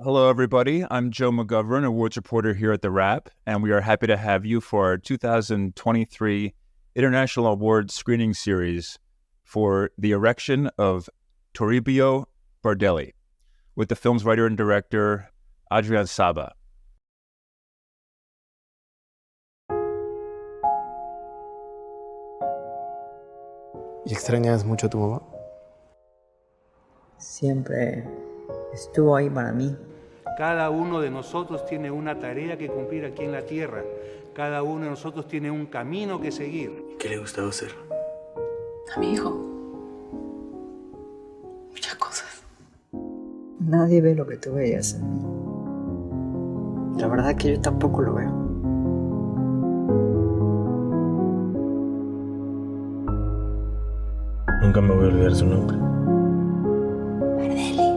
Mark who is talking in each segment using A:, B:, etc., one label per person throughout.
A: Hello, everybody. I'm Joe McGovern, awards reporter here at TheWrap, and we are happy to have you for our 2023 International Awards Screening Series for The Erection of Toribio Bardelli, with the film's writer and director, Adrián Saba.
B: ¿Y extrañas mucho a tu mamá?
C: Siempre estuvo ahí para mí.
D: Cada uno de nosotros tiene una tarea que cumplir aquí en la tierra. Cada uno de nosotros tiene un camino que seguir.
B: ¿Qué le gustaba hacer?
E: A mi hijo. Muchas cosas.
C: Nadie ve lo que tú veías en mí. La verdad que yo tampoco lo veo.
B: Nunca me voy a olvidar su nombre.
E: Bardelli.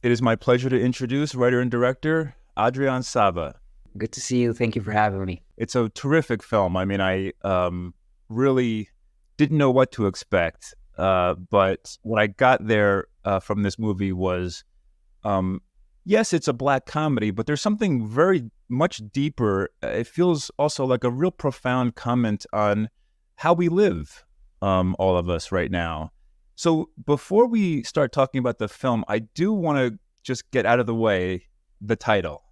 A: It is my pleasure to introduce writer and director, Adrián Saba.
C: Good to see you. Thank you for having me.
A: It's a terrific film. I mean, I really didn't know what to expect, but what I got there from this movie was, yes, it's a Black comedy, but there's something very much deeper. It feels also like a real profound comment on how we live, all of us right now. So before we start talking about the film, I do want to just get out of the way the title.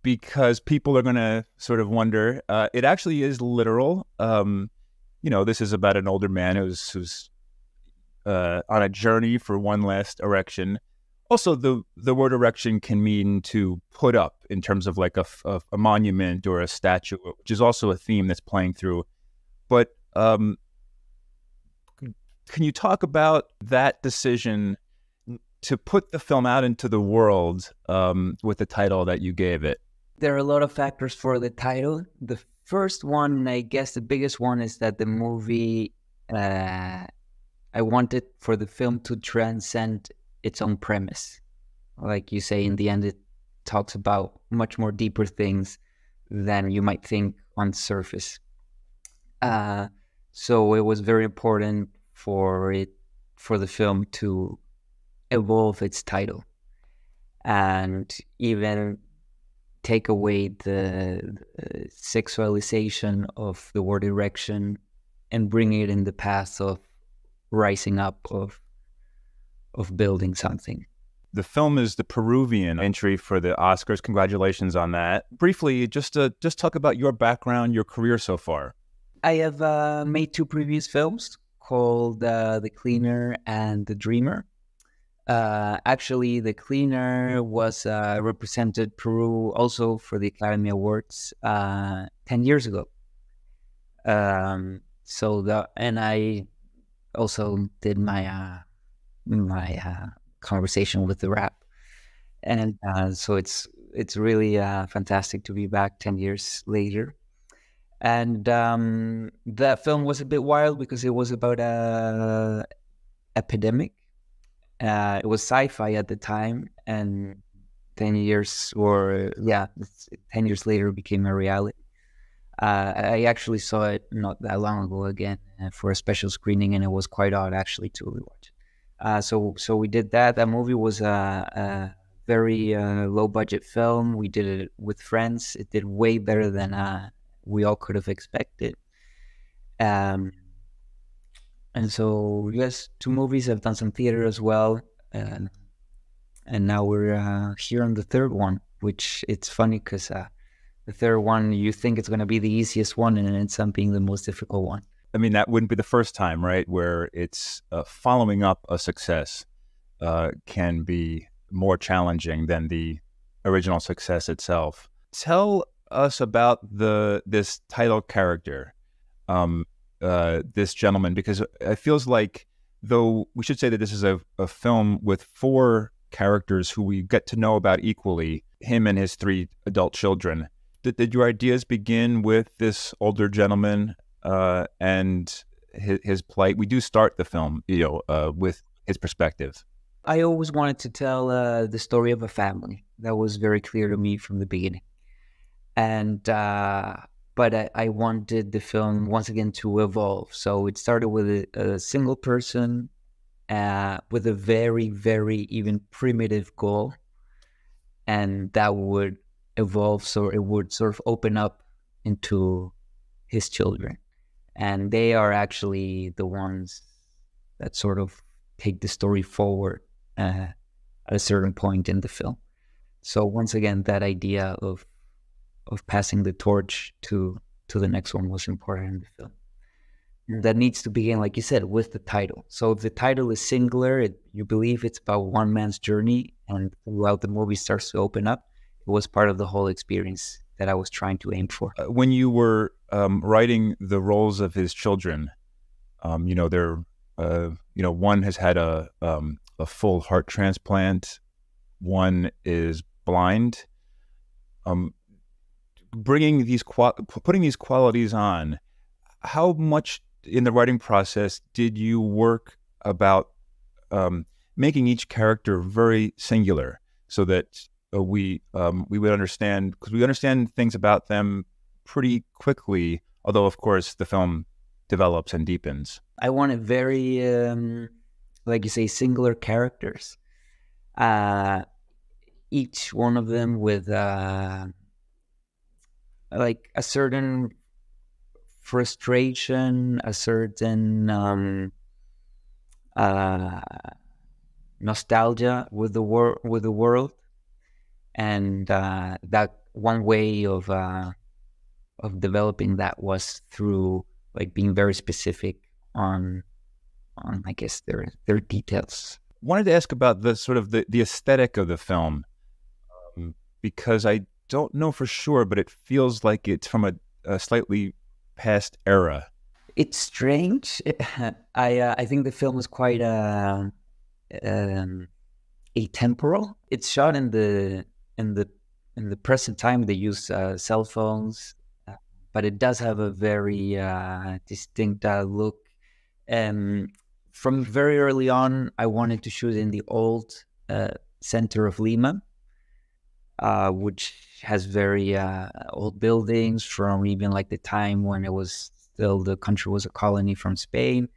A: Because people are going to sort of wonder, it actually is literal. This is about an older man who's on a journey for one last erection. Also, the word erection can mean to put up in terms of like a monument or a statue, which is also a theme that's playing through. But can you talk about that decision to put the film out into the world with the title that you gave it?
F: There are a lot of factors for the title. The first one, I guess the biggest one, is that the movie, I wanted for the film to transcend its own premise. Like you say, in the end, it talks about much more deeper things than you might think on the surface. So it was very important for the film to evolve its title and even take away the sexualization of the word erection and bring it in the path of rising up, of building something.
A: The film is the Peruvian entry for the Oscars. Congratulations on that. Briefly, just talk about your background, your career so far.
F: I have made two previous films called The Cleaner and The Dreamer. Actually, The Cleaner was represented Peru also for the Academy Awards 10 years ago. And I also did my conversation with TheWrap, and so it's really fantastic to be back 10 years later. And that film was a bit wild because it was about a epidemic. It was sci-fi at the time, and 10 years later it became a reality. I actually saw it not that long ago again for a special screening, and it was quite odd actually to rewatch. So we did that. That movie was a very low budget film. We did it with friends. It did way better than we all could have expected. And so, yes, two movies. I've done some theater as well. And now we're here on the third one, which it's funny because the third one, you think it's going to be the easiest one, and it ends up being the most difficult one.
A: I mean, that wouldn't be the first time, right, where it's following up a success can be more challenging than the original success itself. Tell us about this title character, this gentleman, because it feels like, though we should say that this is a film with four characters who we get to know about equally, him and his three adult children. Did your ideas begin with this older gentleman and his plight? We do start the film, with his perspective.
F: I always wanted to tell the story of a family. That was very clear to me from the beginning. and but I wanted the film once again to evolve. So it started with a single person with a very, very even primitive goal, and that would evolve, so it would sort of open up into his children, and they are actually the ones that sort of take the story forward at a certain point in the film. So once again, that idea of passing the torch to the next one was important in the film. And that needs to begin, like you said, with the title. So if the title is singular, you believe it's about one man's journey, and throughout the movie starts to open up, it was part of the whole experience that I was trying to aim for.
A: When you were writing the roles of his children, one has had a full heart transplant, one is blind. Putting these qualities on, how much in the writing process did you work about making each character very singular, so that we would understand, because we understand things about them pretty quickly, although of course the film develops and deepens.
F: I wanted very, like you say, singular characters. Each one of them with like a certain frustration, a certain nostalgia with the world, and that one way of developing that was through like being very specific on I guess their details.
A: Wanted to ask about the sort of the aesthetic of the film, because I don't know for sure, but it feels like it's from a slightly past era.
F: It's strange. I think the film is quite atemporal. It's shot in the present time. They use cell phones, but it does have a very distinct look. From very early on, I wanted to shoot in the old center of Lima, which has very old buildings from even like the time when it was still, the country was a colony from Spain.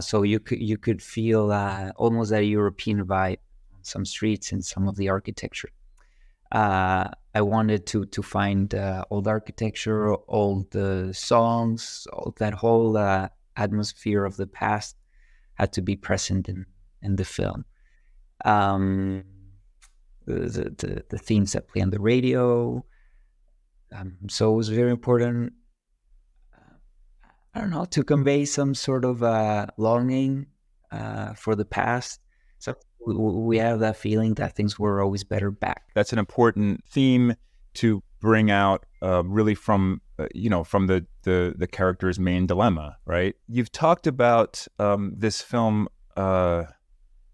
F: So you could feel almost a European vibe on some streets and some of the architecture. I wanted to find old architecture, old songs, that whole atmosphere of the past had to be present in the film. The themes that play on the radio. So it was very important, I don't know, to convey some sort of longing for the past. So we have that feeling that things were always better back.
A: That's an important theme to bring out, really from the character's main dilemma, right? You've talked about this film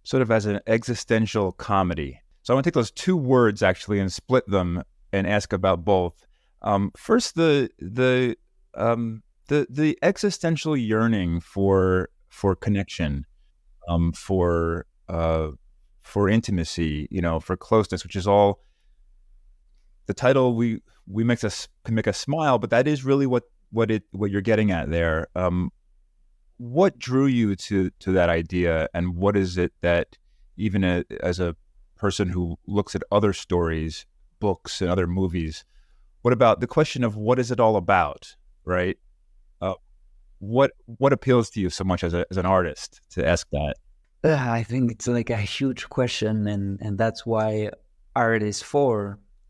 A: sort of as an existential comedy. So I want to take those two words actually and split them and ask about both. First, the existential yearning for connection, for intimacy, for closeness, which is all the title we can make us smile, but that is really what you're getting at there. What drew you to that idea, and what is it that, even as a person who looks at other stories, books, and other movies, what about the question of what is it all about, right? What appeals to you so much as an artist to ask that?
F: I think it's like a huge question, and that's why art is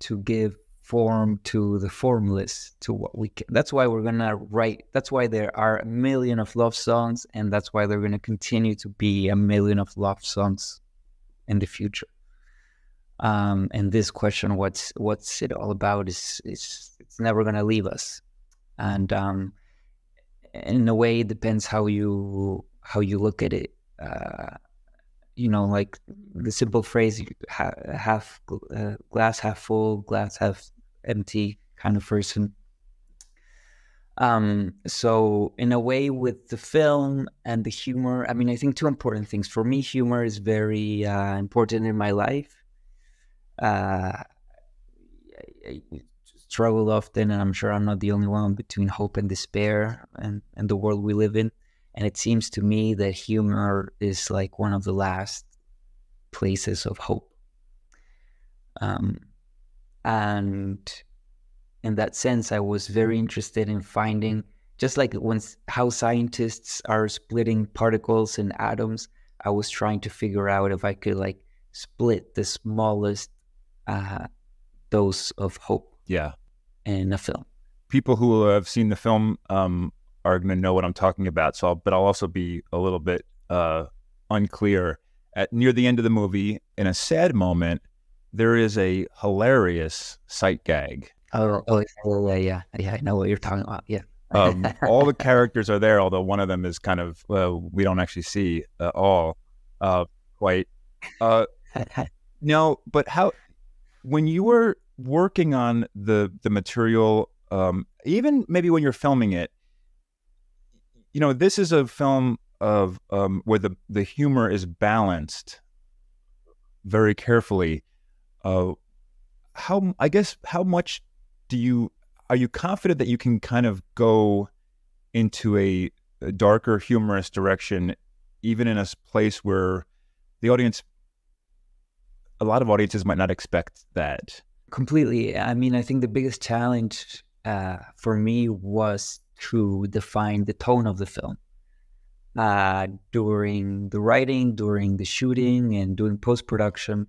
F: to give form to the formless, to what we can. That's why we're gonna write. That's why there are a million of love songs, and that's why they're gonna continue to be a million of love songs in the future. And this question, what's it all about, is it's never gonna leave us, and in a way, it depends how you look at it. Like the simple phrase, half glass half full, glass half empty kind of person. So in a way, with the film and the humor, I mean, I think two important things. For me, humor is very important in my life. struggle often, and I'm sure I'm not the only one, between hope and despair and the world we live in. And it seems to me that humor is like one of the last places of hope. And in that sense, I was very interested in finding, just like how scientists are splitting particles and atoms, I was trying to figure out if I could like split the smallest dose of hope in a film.
A: People who have seen the film are going to know what I'm talking about. But I'll also be a little bit unclear. Near the end of the movie, in a sad moment, there is a hilarious sight gag.
F: Yeah, I know what you're talking about. Yeah.
A: All the characters are there, although one of them is kind of we don't actually see all quite. No, but how, when you were working on the material, even maybe when you're filming it, this is a film of where the humor is balanced very carefully. How much are you confident that you can kind of go into a darker, humorous direction, even in a place where a lot of audiences might not expect that?
F: Completely. I mean, I think the biggest challenge for me was to define the tone of the film. During the writing, during the shooting, and doing post-production,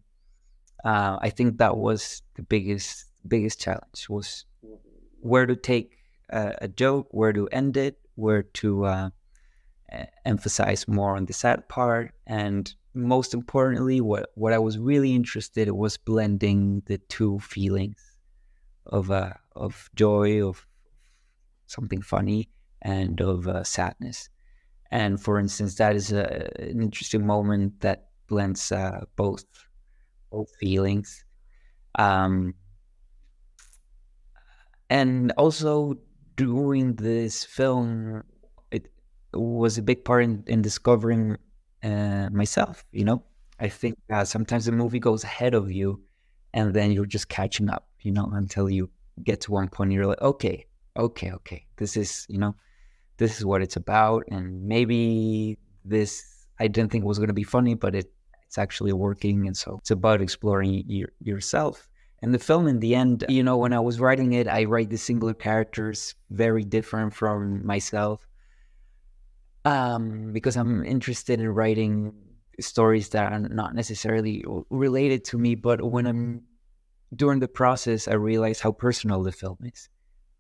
F: I think that was the biggest challenge, was where to take a joke, where to end it, where to emphasize more on the sad part, and most importantly, what I was really interested in was blending the two feelings of joy, of something funny, and of sadness. And for instance, that is an interesting moment that blends both feelings. And also during this film, it was a big part in discovering myself. I think sometimes the movie goes ahead of you, and then you're just catching up, until you get to one point, you're like, okay, this is what it's about, and maybe this I didn't think was going to be funny, but it's actually working. And so it's about exploring yourself. And the film, in the end, when I was writing it, I write the singular characters very different from myself, because I'm interested in writing stories that are not necessarily related to me. But when I'm during the process, I realize how personal the film is,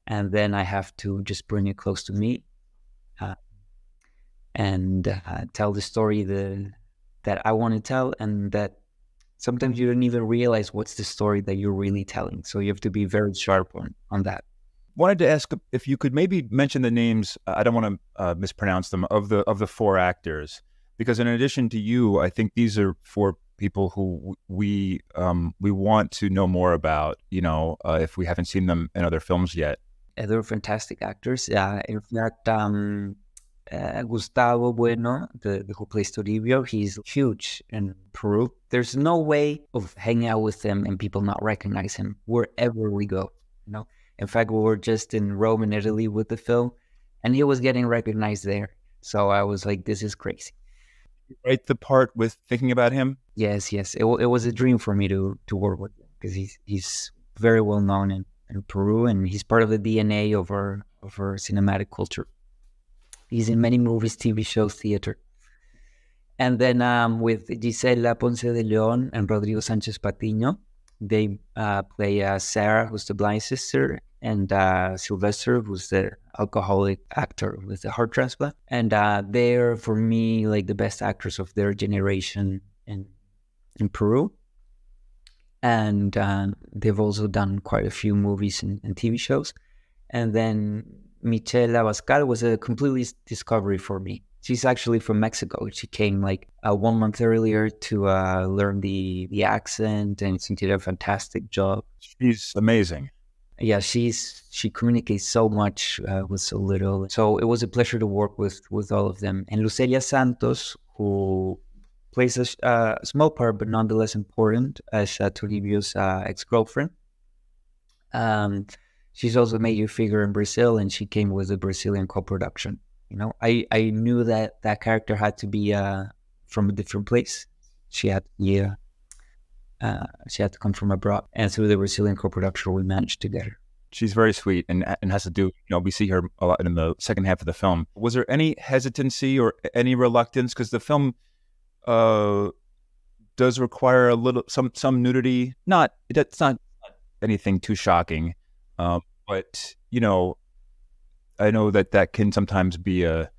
F: and then I have to just bring it close to me and tell the story that I want to tell, and that sometimes you don't even realize what's the story that you're really telling. So you have to be very sharp on that.
A: Wanted to ask if you could maybe mention the names. I don't want to mispronounce them, of the four actors, because in addition to you, I think these are four people who we want to know more about. If we haven't seen them in other films yet.
F: They're fantastic actors. In fact, Gustavo Bueno, who plays Toribio, he's huge in Peru. There's no way of hanging out with him and people not recognize him wherever we go. In fact, we were just in Rome and Italy with the film, and he was getting recognized there. So I was like, this is crazy.
A: You write the part with thinking about him?
F: Yes. It was a dream for me to work with him, because he's very well known in Peru, and he's part of the DNA of our cinematic culture. He's in many movies, TV shows, theater. And then with Gisela Ponce de Leon and Rodrigo Sanchez Patiño, they play Sarah, who's the blind sister, and Sylvester, who's the alcoholic actor with the heart transplant. And they're, for me, like the best actors of their generation in Peru. And they've also done quite a few movies and TV shows. And then Michelle Abascal was a complete discovery for me. She's actually from Mexico. She came like 1 month earlier to learn the accent, and she did a fantastic job.
A: She's amazing.
F: Yeah, she communicates so much with so little. So it was a pleasure to work with all of them. And Lucelia Santos, who plays a small part, but nonetheless important, as Toribio's ex-girlfriend. she's also a major figure in Brazil, and she came with a Brazilian co-production. I knew that character had to be from a different place. She had to come from abroad, and through the Brazilian co-production, we managed to get her.
A: She's very sweet and has to do, we see her a lot in the second half of the film. Was there any hesitancy or any reluctance? Because the film does require a little, some nudity. It's not anything too shocking. But, I know that can sometimes be a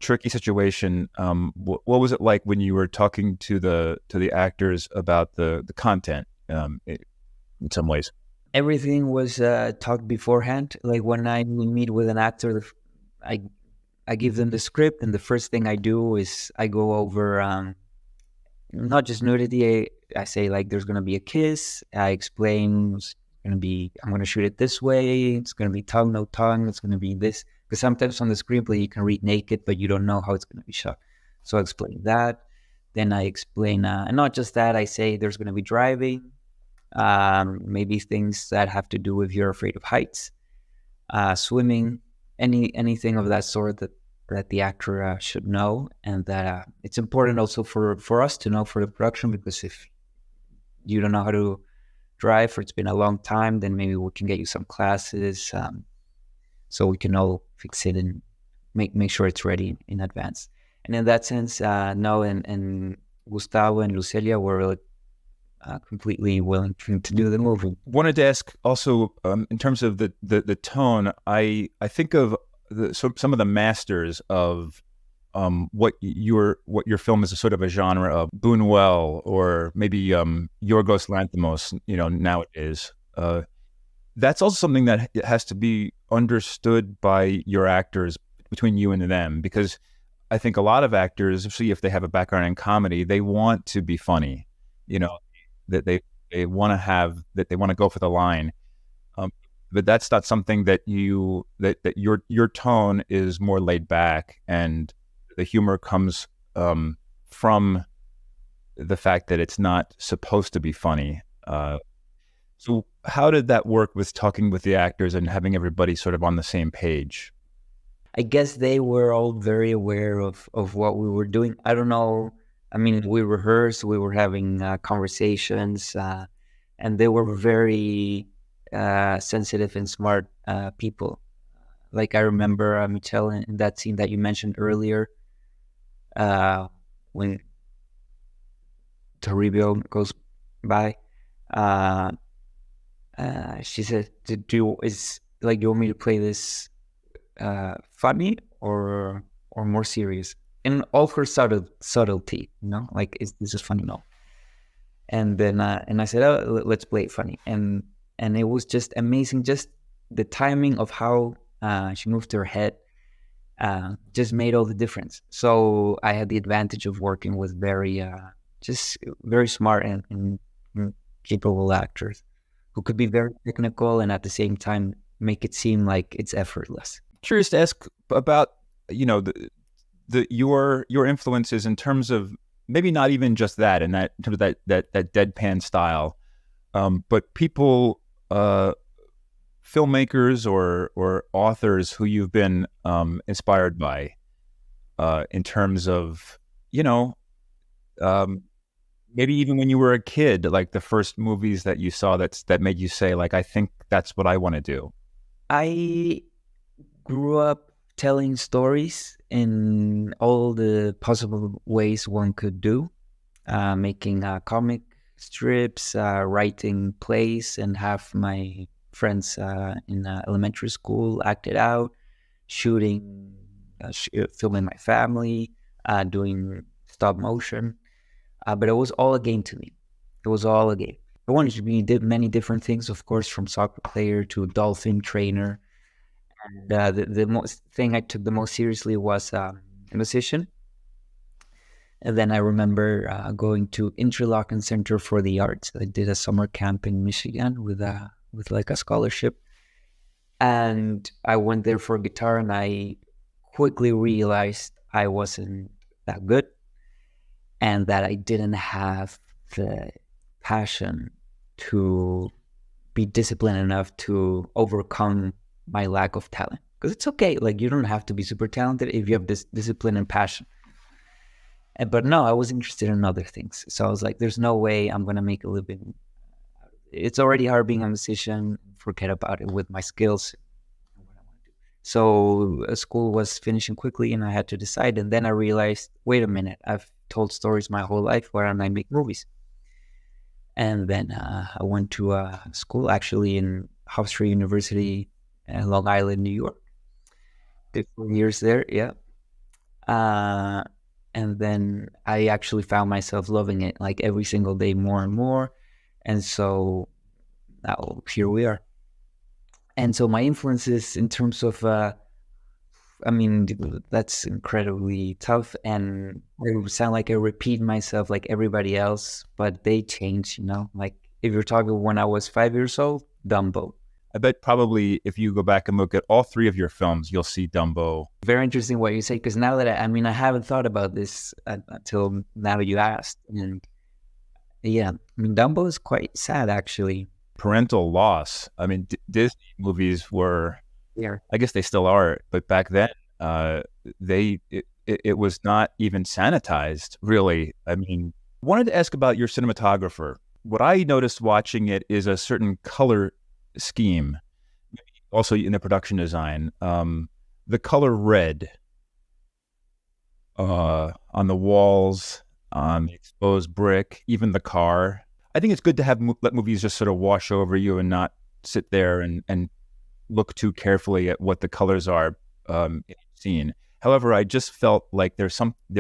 A: tricky situation. What was it like when you were talking to the actors about the content in some ways?
F: Everything was talked beforehand. Like when I meet with an actor, I give them the script, and the first thing I do is I go over not just nudity. I say like there's going to be a kiss. I explain I'm going to shoot it this way. It's going to be tongue, no tongue. It's going to be this. Because sometimes on the screenplay you can read naked, but you don't know how it's going to be shot. So I explain that. Then I explain, and not just that, I say there's going to be driving, maybe things that have to do with you're afraid of heights, swimming, anything of that sort that the actor should know. And that it's important also for us to know for the production, because if you don't know how to drive or it's been a long time, then maybe we can get you some classes so we can all fix it and make sure it's ready in advance. And in that sense, no, and Gustavo and Lucelia were completely willing to do the movie.
A: Wanted to ask also, in terms of the tone, I think of some of the masters of what your film is a sort of a genre of Buñuel or maybe Yorgos Lanthimos, nowadays. That's also something that has to be understood by your actors, between you and them, because I think a lot of actors, especially if they have a background in comedy, they want to be funny, that they want to go for the line. But that's not something that your tone is more laid back, and the humor comes from the fact that it's not supposed to be funny. So how did that work with talking with the actors and having everybody sort of on the same page?
F: I guess they were all very aware of what we were doing. I don't know. I mean, we rehearsed, we were having conversations, and they were very sensitive and smart people. Like I remember Michelle in that scene that you mentioned earlier, when Toribio goes by, she said, "Do you want me to play this funny or more serious?" And all her subtlety, like is this is funny? No. And then and I said, "Oh, let's play it funny." And it was just amazing, just the timing of how she moved her head. Just made all the difference. So I had the advantage of working with very smart and capable actors who could be very technical and at the same time make it seem like it's effortless.
A: Curious to ask about your influences in terms of maybe not even just that, and that in terms of that deadpan style, but people. Filmmakers or authors who you've been inspired by in terms of, maybe even when you were a kid, like the first movies that you saw that made you say, like, I think that's what I want to do?
F: I grew up telling stories in all the possible ways one could do, making comic strips, writing plays, and have my friends in elementary school acted out, shooting, filming my family, doing stop motion. But it was all a game to me. It was all a game. I wanted to be many different things, of course, from soccer player to dolphin trainer. And the thing I took the most seriously was a musician. And then I remember going to Interlochen Center for the Arts. I did a summer camp in Michigan with like a scholarship. And I went there for guitar, and I quickly realized I wasn't that good and that I didn't have the passion to be disciplined enough to overcome my lack of talent. Because it's okay, like you don't have to be super talented if you have this discipline and passion. But no, I was interested in other things. So I was like, there's no way I'm going to make a living. It's already hard being a musician. Forget about it with my skills. So school was finishing quickly and I had to decide. And then I realized, wait a minute, I've told stories my whole life. Why don't I make movies? And then I went to school actually in Hofstra University, Long Island, New York. Did 4 years there, yeah. And then I actually found myself loving it, like every single day more and more. And so now here we are. And so my influences in terms of, I mean, that's incredibly tough. And I sound like I repeat myself like everybody else, but they change, you know? Like if you're talking when I was 5 years old, Dumbo.
A: I bet probably if you go back and look at all three of your films, you'll see Dumbo.
F: Very interesting what you say, because now that I haven't thought about this until now you asked. And yeah, I mean, Dumbo is quite sad, actually.
A: Parental loss. I mean, Disney movies were,
F: Yeah.
A: I guess they still are, but back then, it was not even sanitized, really. I mean, I wanted to ask about your cinematographer. What I noticed watching it is a certain color scheme, also in the production design. The color red on the walls, on the exposed brick, even the car. I think it's good to have let movies just sort of wash over you and not sit there and look too carefully at what the colors are in each scene. However, I just felt like there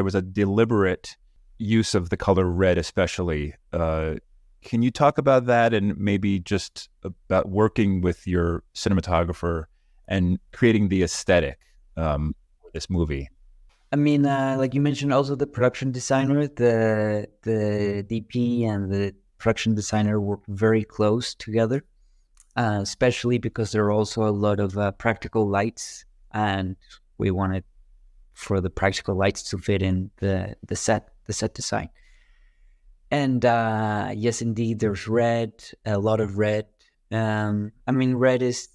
A: was a deliberate use of the color red, especially. Can you talk about that and maybe just about working with your cinematographer and creating the aesthetic for this movie?
F: I mean, like you mentioned, also the production designer, the DP and the production designer work very close together, especially because there are also a lot of practical lights, and we wanted for the practical lights to fit in the set design. And yes, indeed, there's red, a lot of red. I mean, red is,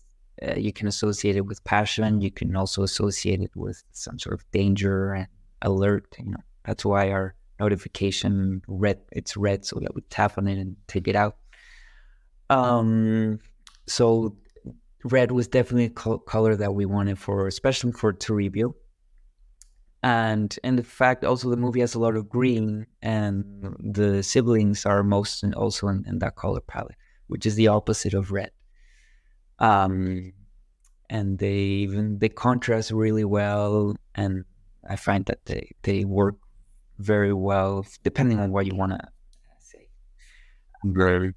F: you can associate it with passion. You can also associate it with some sort of danger and alert. You know, that's why our notification red, it's red, so that we tap on it and take it out. So red was definitely a color that we wanted for, especially for Toribio. And the fact also the movie has a lot of green, and the siblings are also in that color palette, which is the opposite of red. And they contrast really well, and I find that they work very well depending on what you want to say.
A: Right.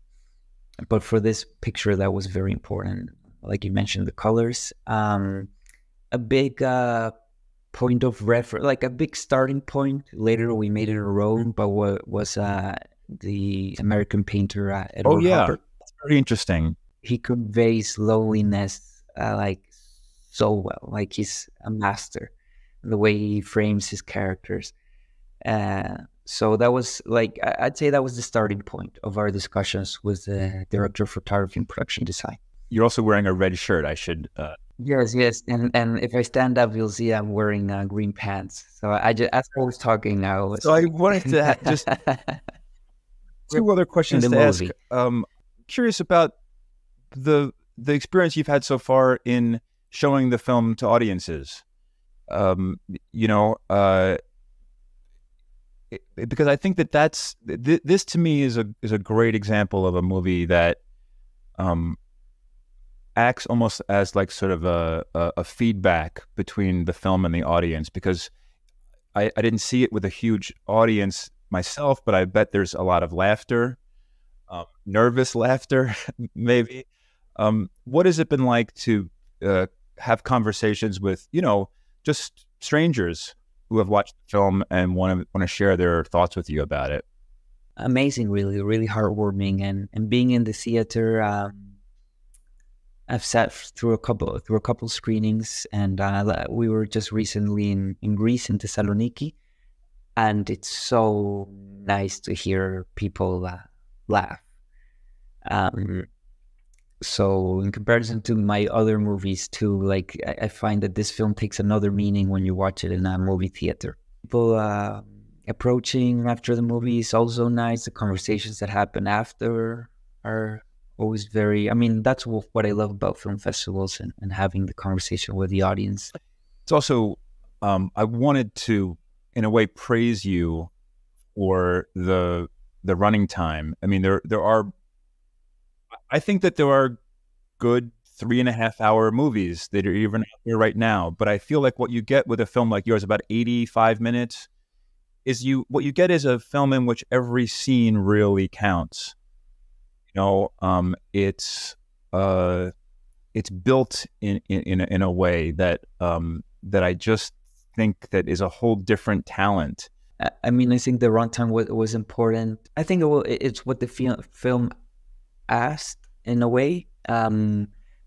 F: But for this picture, that was very important. Like you mentioned, the colors. A big point of reference, like a big starting point. Later, we made it our own, but what was the American painter Edward Hopper.
A: That's very interesting.
F: He conveys loneliness like so well. Like he's a master. The way he frames his characters. So that was like, I'd say that was the starting point of our discussions with the director of photography and production design.
A: You're also wearing a red shirt. I should.
F: Yes. And if I stand up, you'll see I'm wearing green pants. So I just, as I was talking now.
A: So I wanted to just two other questions to ask. Curious about the experience you've had so far in showing the film to audiences. Because I think that's this to me is a great example of a movie that acts almost as like sort of a feedback between the film and the audience, because I didn't see it with a huge audience myself, but I bet there's a lot of laughter, nervous laughter, maybe. What has it been like to have conversations with, just strangers who have watched the film and want to share their thoughts with you about it?
F: Amazing, really, really heartwarming, and being in the theater. I've sat through a couple screenings, and we were just recently in Greece, in Thessaloniki, and it's so nice to hear people laugh. So in comparison to my other movies too, like I find that this film takes another meaning when you watch it in a movie theater. People approaching after the movie is also nice. The conversations that happen after are always very, I mean, that's what I love about film festivals and having the conversation with the audience.
A: It's also, I wanted to, in a way, praise you for the running time. I mean, I think that there are good 3.5 hour movies that are even out there right now, but I feel like what you get with a film like yours, about 85 minutes, is what you get is a film in which every scene really counts. You know, it's built in a way that that I just think that is a whole different talent.
F: I mean, I think the runtime was important. I think it's what the film asked in a way,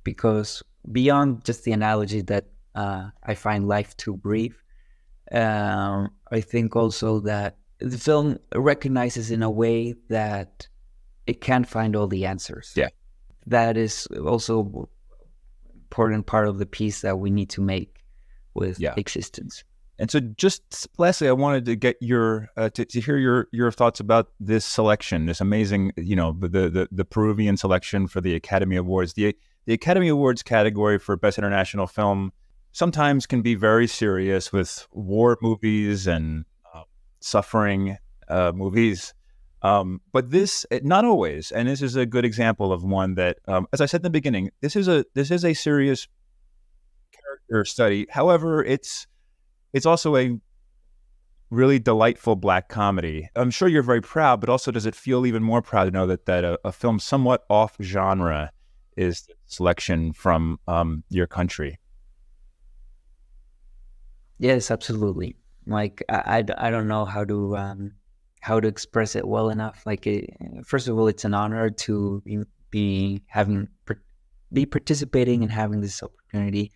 F: because beyond just the analogy that I find life too brief, I think also that the film recognizes in a way that it can't find all the answers.
A: Yeah.
F: That is also important part of the piece that we need to make with existence.
A: And so just lastly, I wanted to get your to hear your thoughts about this selection, this amazing, you know, the Peruvian selection for the Academy Awards. The Academy Awards category for Best International Film sometimes can be very serious with war movies and suffering movies. But this, not always. And this is a good example of one that, as I said in the beginning, this is a serious character study. However, it's also a really delightful Black comedy. I'm sure you're very proud, but also does it feel even more proud to know that a film somewhat off genre is the selection from your country?
F: Yes, absolutely. Like I don't know how to express it well enough. Like first of all, it's an honor to be participating and having this opportunity,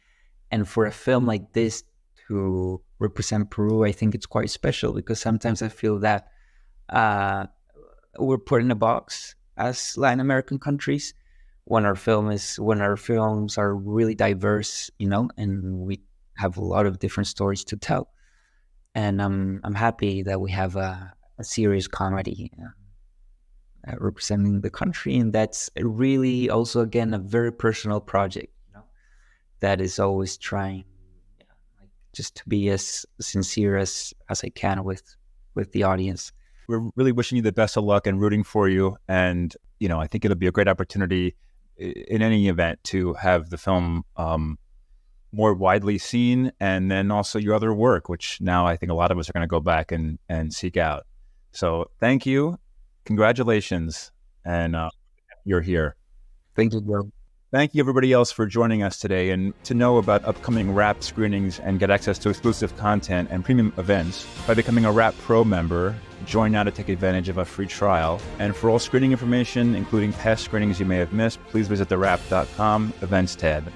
F: and for a film like this to represent Peru, I think it's quite special because sometimes I feel that we're put in a box as Latin American countries when our films are really diverse, you know, and we have a lot of different stories to tell. And I'm happy that we have a serious comedy representing the country, and that's really also again a very personal project, you know, that is always trying just to be as sincere as I can with the audience.
A: We're really wishing you the best of luck and rooting for you. And, you know, I think it'll be a great opportunity in any event to have the film more widely seen, and then also your other work, which now I think a lot of us are going to go back and seek out. So thank you. Congratulations. And you're here.
F: Thank you, Joe.
A: Thank you, everybody else, for joining us today. And to know about upcoming TheWrap screenings and get access to exclusive content and premium events by becoming a TheWrap Pro member, join now to take advantage of a free trial. And for all screening information, including past screenings you may have missed, please visit TheWrap.com Events tab.